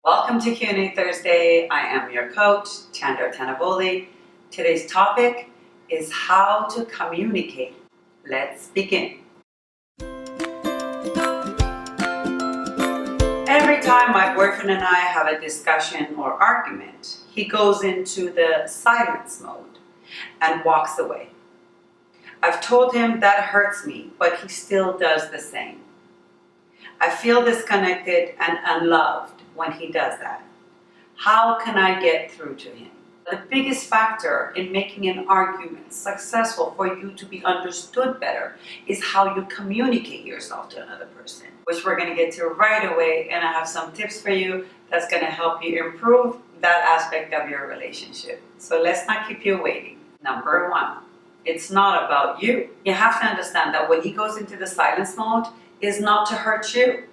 Welcome to Q&A Thursday. I am your coach, Tandar. Today's topic is how to communicate. Let's begin. Every time my boyfriend and I have a discussion or argument, he goes into the silence mode and walks away. I've told him that hurts me, but he still does the same. I feel disconnected and unloved when he does that. How can I get through to him? The biggest factor in making an argument successful for you to be understood better is how you communicate yourself to another person, which we're going to get to right away, and I have some tips for you that's going to help you improve that aspect of your relationship. So let's not keep you waiting. Number one, it's not about you. You have to understand that when he goes into the silence mode, it's not to hurt you.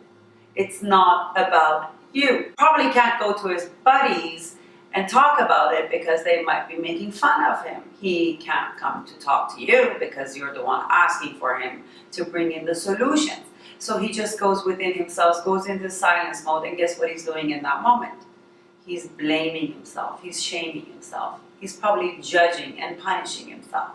It's not about you. Probably can't go to his buddies and talk about it because they might be making fun of him. He can't come to talk to you because you're the one asking for him to bring in the solutions. So he just goes within himself, goes into silence mode, and guess what he's doing in that moment? He's blaming himself. He's shaming himself. He's probably judging and punishing himself.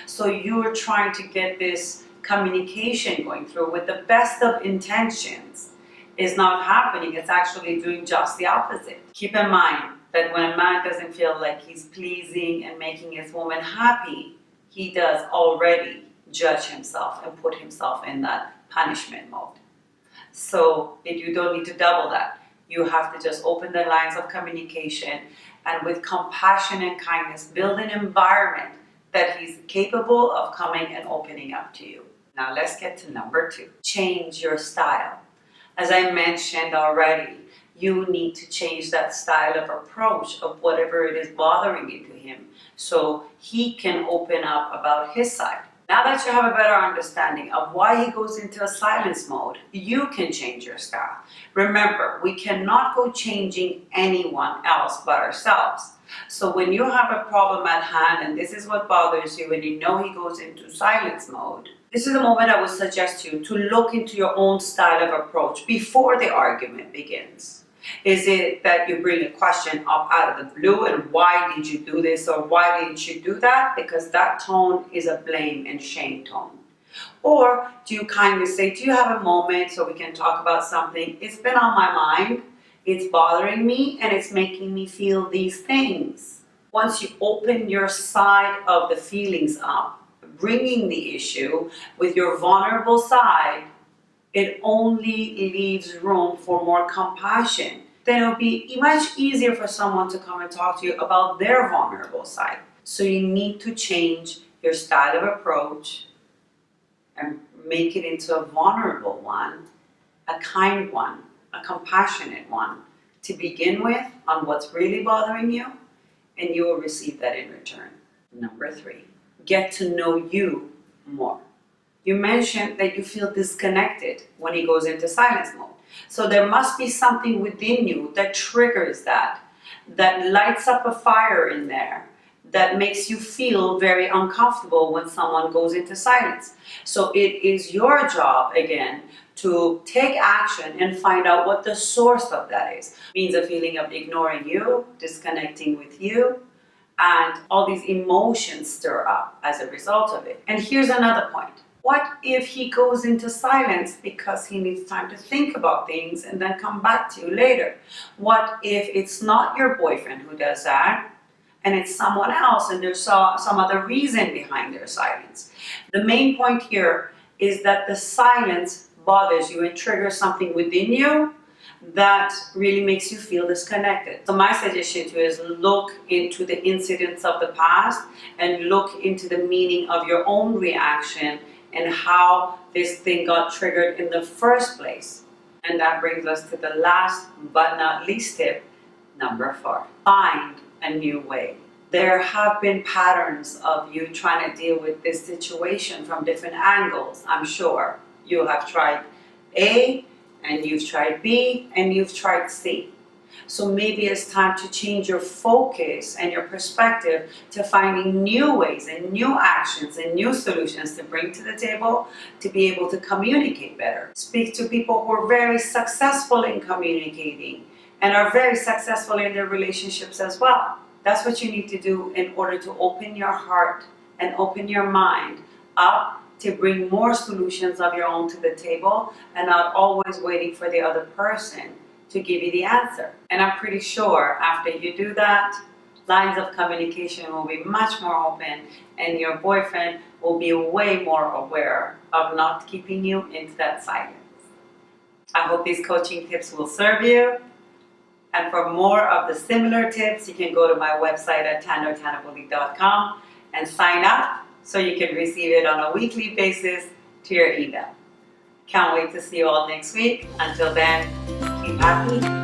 So you're trying to get this communication going through with the best of intentions. Is not happening. It's actually doing just the opposite. Keep in mind that when a man doesn't feel like he's pleasing and making his woman happy, he does already judge himself and put himself in that punishment mode. So you don't need to double that. You have to just open the lines of communication and with compassion and kindness build an environment that he's capable of coming and opening up to you. Now let's get to number two. Change your style. As I mentioned already, you need to change that style of approach of whatever it is bothering you to him so he can open up about his side. Now that you have a better understanding of why he goes into a silence mode, you can change your style. Remember, we cannot go changing anyone else but ourselves. So when you have a problem at hand and this is what bothers you and you know he goes into silence mode, this is the moment I would suggest you to look into your own style of approach before the argument begins. Is it that you bring a question up out of the blue and why did you do this or why didn't you do that? Because that tone is a blame and shame tone. Or do you kindly say, do you have a moment so we can talk about something? It's been on my mind, it's bothering me, and it's making me feel these things. Once you open your side of the feelings up, bringing the issue with your vulnerable side, it only leaves room for more compassion. Then it'll be much easier for someone to come and talk to you about their vulnerable side. So you need to change your style of approach and make it into a vulnerable one, a kind one, a compassionate one to begin with on what's really bothering you, and you will receive that in return. Number three, get to know you more. You mentioned that you feel disconnected when he goes into silence mode. So there must be something within you that triggers that lights up a fire in there, that makes you feel very uncomfortable when someone goes into silence. So it is your job, again, to take action and find out what the source of that is. It means a feeling of ignoring you, disconnecting with you, and all these emotions stir up as a result of it. And here's another point. What if he goes into silence because he needs time to think about things and then come back to you later? What if it's not your boyfriend who does that and it's someone else and there's some other reason behind their silence? The main point here is that the silence bothers you and triggers something within you that really makes you feel disconnected. So my suggestion to you is look into the incidents of the past and look into the meaning of your own reaction and how this thing got triggered in the first place. And that brings us to the last but not least tip, number 4. Find a new way. There have been patterns of you trying to deal with this situation from different angles. I'm sure you have tried A, and you've tried B, and you've tried C. So maybe it's time to change your focus and your perspective to finding new ways and new actions and new solutions to bring to the table to be able to communicate better. Speak to people who are very successful in communicating and are very successful in their relationships as well. That's what you need to do in order to open your heart and open your mind up to bring more solutions of your own to the table and not always waiting for the other person to give you the answer. And I'm pretty sure after you do that, lines of communication will be much more open and your boyfriend will be way more aware of not keeping you into that silence. I hope these coaching tips will serve you. And for more of the similar tips, you can go to my website at tandartanabolic.com and sign up so you can receive it on a weekly basis to your email. Can't wait to see you all next week. Until then, keep happy.